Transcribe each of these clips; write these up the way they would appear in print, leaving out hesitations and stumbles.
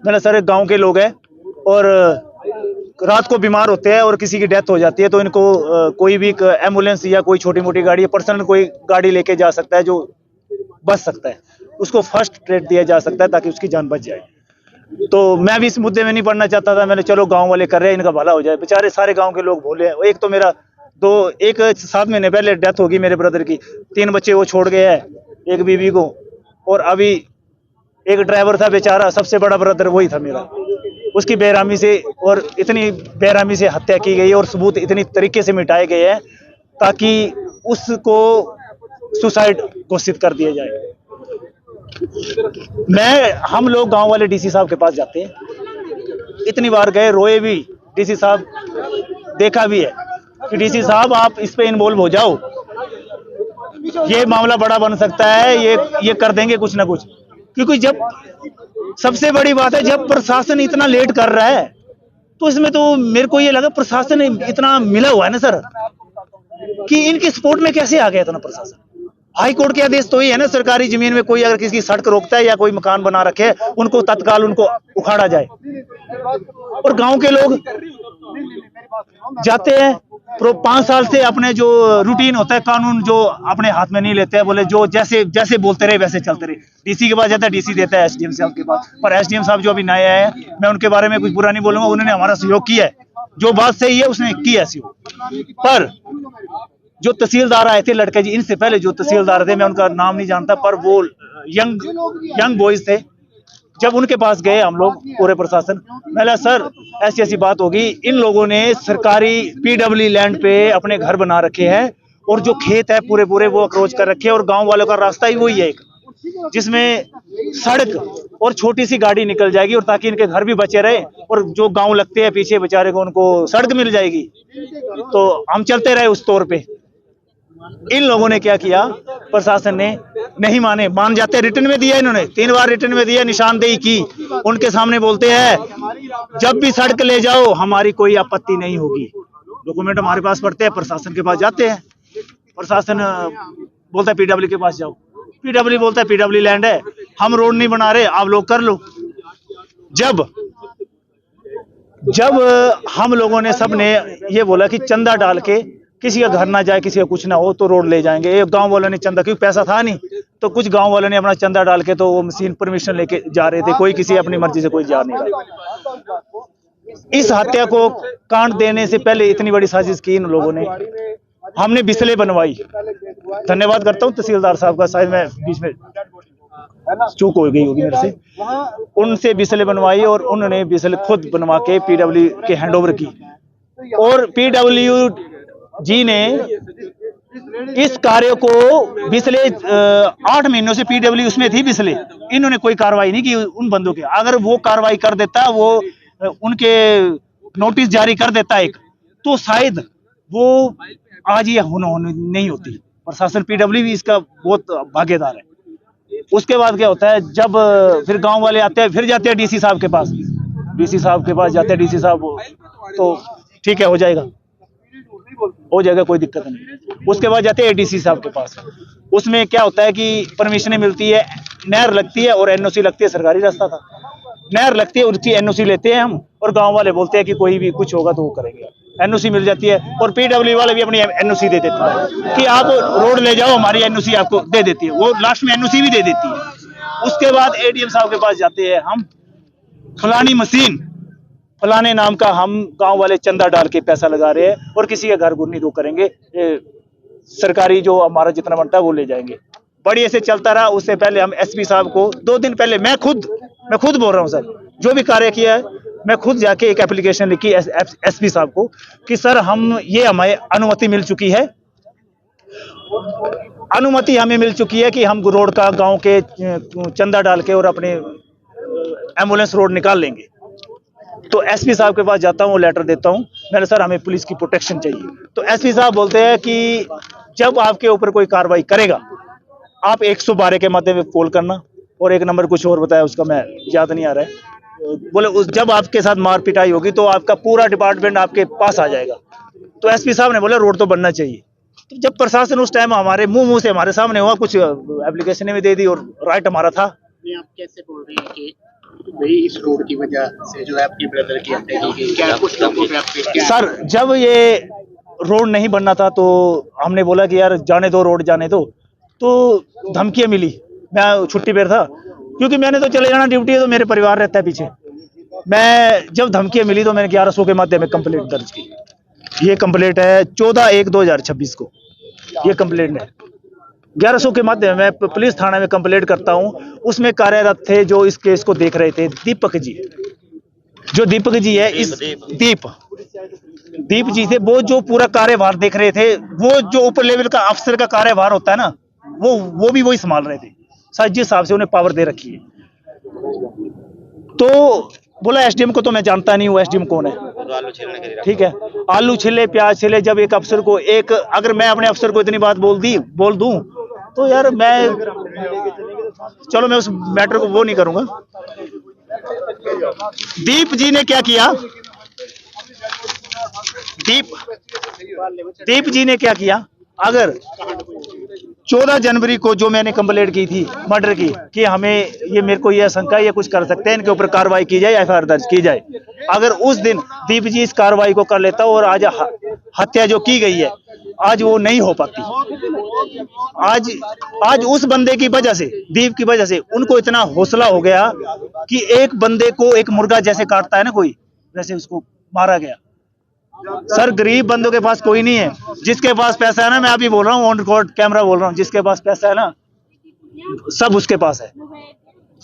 मैंने सर एक गाँव के लोग हैं और रात को बीमार होते हैं और किसी की डेथ हो जाती है तो इनको कोई भी एम्बुलेंस या कोई छोटी मोटी गाड़ी या पर्सनल कोई गाड़ी लेके जा सकता है जो बच सकता है, उसको फर्स्ट ट्रीट दिया जा सकता है ताकि उसकी जान बच जाए। तो मैं भी इस मुद्दे में नहीं पड़ना चाहता था, मैंने चलो गांव वाले कर रहे हैं इनका भला हो जाए। बेचारे सारे गांव के लोग भोले हैं। एक तो मेरा एक 7 महीने पहले डेथ होगी मेरे ब्रदर की, 3 बच्चे वो छोड़ गया है, एक बीवी को, और अभी एक ड्राइवर था बेचारा, सबसे बड़ा ब्रदर वही था मेरा, उसकी बेरहमी से और इतनी बेरहमी से हत्या की गई और सबूत इतनी तरीके से मिटाए गए हैं ताकि उसको सुसाइड घोषित कर दिया जाए। हम लोग गांव वाले डीसी साहब के पास जाते हैं, इतनी बार गए, रोए भी, डीसी साहब देखा भी है कि डीसी साहब आप इस पे इन्वॉल्व हो जाओ, ये मामला बड़ा बन सकता है, ये कर देंगे कुछ ना कुछ। क्योंकि जब सबसे बड़ी बात है, जब प्रशासन इतना लेट कर रहा है तो इसमें तो मेरे को ये लगा प्रशासन इतना मिला हुआ है ना सर कि इनकी सपोर्ट में कैसे आ गया इतना प्रशासन। हाई कोर्ट के आदेश तो ये है ना, सरकारी जमीन में कोई अगर किसी की सड़क रोकता है या कोई मकान बना रखे है उनको तत्काल उनको उखाड़ा जाए, और गांव के लोग जाते हैं 5 साल से अपने जो रूटीन होता है, कानून जो अपने हाथ में नहीं लेते हैं, बोले जो जैसे बोलते रहे वैसे चलते रहे। डीसी के पास जाता है, डीसी देता है एसडीएम साहब के पास, पर एसडीएम साहब जो अभी नए आए हैं, मैं उनके बारे में कुछ बुरा नहीं बोलूंगा, उन्होंने हमारा सहयोग किया है, जो बात सही है उसने किया सहयोग। पर जो तहसीलदार आए थे लड़के जी, इनसे पहले जो तहसीलदार थे, मैं उनका नाम नहीं जानता, पर वो यंग बॉयज थे, जब उनके पास गए हम लोग पूरे प्रशासन, मैंने सर ऐसी ऐसी बात होगी, इन लोगों ने सरकारी पीडब्ल्यू लैंड पे अपने घर बना रखे हैं और जो खेत है पूरे वो अक्रोच कर रखे हैं, और गांव वालों का रास्ता ही वही है एक, जिसमें सड़क और छोटी सी गाड़ी निकल जाएगी, और ताकि इनके घर भी बचे रहे और जो गांव लगते हैं पीछे बेचारे को उनको सड़क मिल जाएगी, तो हम चलते रहे उस तौर पे। इन लोगों ने क्या किया, प्रशासन ने नहीं माने, मान जाते, रिटर्न में दिया, इन्होंने 3 बार रिटर्न में दिया, निशानदेही की, उनके सामने बोलते हैं जब भी सड़क ले जाओ हमारी कोई आपत्ति नहीं होगी। डॉक्यूमेंट हमारे पास पड़ते हैं, प्रशासन के पास जाते हैं, प्रशासन बोलता है पीडब्ल्यू के पास जाओ, पीडब्ल्यू बोलता है पीडब्ल्यू लैंड है, हम रोड नहीं बना रहे, आप लोग कर लो। जब हम लोगों ने सब ने ये बोला कि चंदा डाल के किसी का घर ना जाए, किसी का कुछ ना हो तो रोड ले जाएंगे, एक गांव वालों ने चंदा, क्योंकि पैसा था नहीं, तो कुछ गांव वालों ने अपना चंदा डाल के तो वो मशीन परमिशन लेके जा रहे थे, कोई किसी अपनी मर्जी से कोई जा नहीं रहा। इस हत्या को कांड देने से पहले इतनी बड़ी साजिश की इन लोगों ने, हमने बिस्ले बनवाई, धन्यवाद करता हूँ तहसीलदार साहब का, शायद मैं बीच में चूक हो गई होगी मेरे से, उनसे बिस्ले बनवाई और उन्होंने बिस्ले खुद बनवा के पीडब्ल्यू के हैंडओवर की, और पीडब्ल्यू जी ने इस कार्य को बिस्ले 8 महीनों से पीडब्ल्यू उसमें थी बिस्ले, इन्होंने कोई कार्रवाई नहीं की उन बंदों के। अगर वो कार्रवाई कर देता, वो उनके नोटिस जारी कर देता एक, तो शायद वो आज ये नहीं होती। प्रशासन पीडब्ल्यू भी इसका बहुत भागीदार है। उसके बाद क्या होता है, जब फिर गांव वाले आते हैं, फिर जाते हैं डीसी साहब के पास, डीसी साहब के पास जाते हैं, डीसी साहब तो ठीक है हो जाएगा, कोई दिक्कत नहीं। उसके बाद जाते हैं एडीसी साहब के पास, उसमें क्या होता है कि परमिशन मिलती है, नहर लगती है और एनओसी लगती है, सरकारी रास्ता था, नहर लगती है उसकी एनओसी लेते हैं हम, और गांव वाले बोलते हैं कि कोई भी कुछ होगा तो वो करेंगे, एनओसी मिल जाती है, और पीडब्ल्यू वाले भी अपनी एनओसी दे देते हैं कि आप रोड ले जाओ, हमारी एनओसी आपको दे देती है, वो लास्ट में एनओसी भी दे देती है। उसके बाद एडीएम साहब के पास जाते हैं हम, फलानी मशीन फलाने नाम का हम गांव वाले चंदा डाल के पैसा लगा रहे हैं और किसी का घर गुर नहीं दो करेंगे, सरकारी जो हमारा जितना बनता है वो ले जाएंगे। बड़ी ऐसे चलता रहा। उससे पहले हम एसपी साहब को 2 दिन पहले, मैं खुद बोल रहा हूँ सर, जो भी कार्य किया है मैं खुद जाके एक एप्लीकेशन लिखी एसपी साहब को कि सर हमें अनुमति मिल चुकी है, अनुमति हमें मिल चुकी है कि हम रोड का गांव के चंदा डाल के और अपने एम्बुलेंस रोड निकाल लेंगे। तो एसपी साहब के पास जाता हूँ, वो लेटर देता हूँ, मैंने सर हमें पुलिस की प्रोटेक्शन चाहिए। तो एसपी साहब बोलते हैं कि जब आपके ऊपर कोई कार्रवाई करेगा आप 112 के माध्यम से कॉल करना, और एक नंबर कुछ और बताया उसका मैं याद नहीं आ रहा है, बोले जब आपके साथ मार पिटाई होगी तो आपका पूरा डिपार्टमेंट आपके पास आ जाएगा। तो एसपी साहब ने बोला रोड तो बनना चाहिए। तो जब प्रशासन उस टाइम हमारे मुंह से हमारे सामने हुआ, कुछ एप्लीकेशन में दे दी और राइट हमारा था। आप कैसे बोल रहे हैं कि भाई इस रोड की वजह से जो है आपके ब्रदर की हत्या की गई, क्या कुछ लोगों पे आपके क्या सर जब ये रोड नहीं बनना था तो हमने बोला कि यार जाने दो, रोड जाने दो, तो धमकियां मिली। मैं छुट्टी पर था क्योंकि मैंने तो चले जाना, ड्यूटी है तो मेरे परिवार रहता है पीछे। मैं जब धमकियां मिली तो मैंने 1100 के माध्यम में कंप्लेंट दर्ज की। ये कंप्लेंट है 14/1/2026 को, ये कंप्लेंट है 1100 के माध्यम में पुलिस थाना में कंप्लेंट करता हूं। उसमें कार्यरत थे जो इस केस को देख रहे थे दीपक जी, जो दीपक जी है, इस दीप जी थे, वो जो पूरा कार्यभार देख रहे थे। वो जो ऊपर लेवल का अफसर का कार्यभार होता है ना, वो भी वही संभाल रहे थे। शायद जिस हिसाब से उन्हें पावर दे रखी है। तो बोला एसडीएम को तो मैं जानता नहीं हूँ, एसडीएम कौन है, ठीक है। आलू छिले, प्याज छिले, जब एक अफसर को एक, अगर मैं अपने अफसर को इतनी बात बोल दूं तो यार मैं, चलो मैं उस मैटर को वो नहीं करूंगा। दीप जी ने क्या किया, दीप जी ने क्या किया, अगर 14 जनवरी को जो मैंने कंप्लेंट की थी मर्डर की, कि हमें ये, मेरे को ये आशंका, ये कुछ कर सकते हैं, इनके ऊपर कार्रवाई की जाए, एफआईआर दर्ज की जाए। अगर उस दिन दीप जी इस कार्रवाई को कर लेता और आज हत्या जो की गई है आज वो नहीं हो पाती। आज उस बंदे की वजह से, दीप की वजह से उनको इतना हौसला हो गया कि एक बंदे को एक मुर्गा जैसे काटता है ना कोई, वैसे उसको मारा गया। सर गरीब बंदों के पास कोई नहीं है, जिसके पास पैसा है ना, मैं अभी बोल रहा हूँ ऑन रिकॉर्ड कैमरा बोल रहा हूँ, जिसके पास पैसा है ना सब उसके पास है।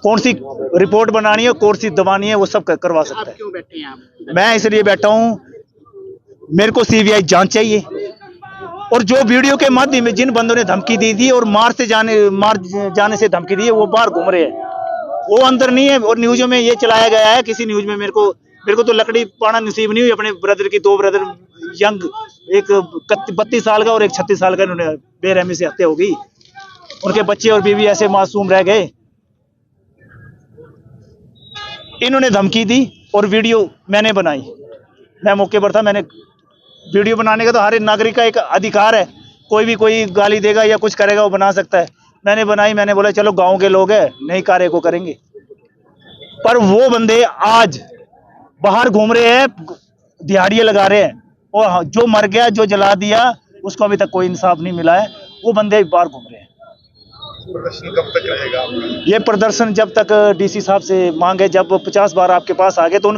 कौन सी रिपोर्ट बनानी है, कौन सी दबानी है, वो सब करवा सकता है। क्यों बैठे हैं आप? मैं इसलिए बैठा हूँ, मेरे को सीबीआई जांच चाहिए। और जो वीडियो के माध्यम में जिन बंदों ने धमकी दी थी और मार जाने से धमकी दी है, वो बाहर घूम रहे हैं, वो अंदर नहीं है। और न्यूज़ों में ये चलाया गया है, किसी न्यूज़ में मेरे को तो लकड़ी पाना नसीब नहीं हुई। अपने ब्रदर की, 2 ब्रदर यंग, एक 32 साल का और एक 36 साल का, इन्होंने बेरहमी से हत्या हो गई। उनके बच्चे और बीवी ऐसे मासूम रह गए। इन्होंने धमकी दी और वीडियो मैंने बनाई, मैं मौके पर था। मैंने वीडियो बनाने का तो हर एक नागरिक का एक अधिकार है, कोई गाली देगा या कुछ करेगा वो बना सकता है। मैंने बनाई, मैंने बोला चलो गांव के लोग हैं, नई कार्य को करेंगे। पर वो बंदे आज बाहर घूम रहे हैं, दिहाड़ियां लगा रहे हैं, और जो मर गया, जो जला दिया, उसको अभी तक कोई इंसाफ नहीं मिला है। वो बंदे बाहर घूम रहे हैं। प्रदर्शन कब तक रहेगा आपका? ये प्रदर्शन जब तक डीसी साहब से मांगे, जब 50 बार आपके पास आ गए तो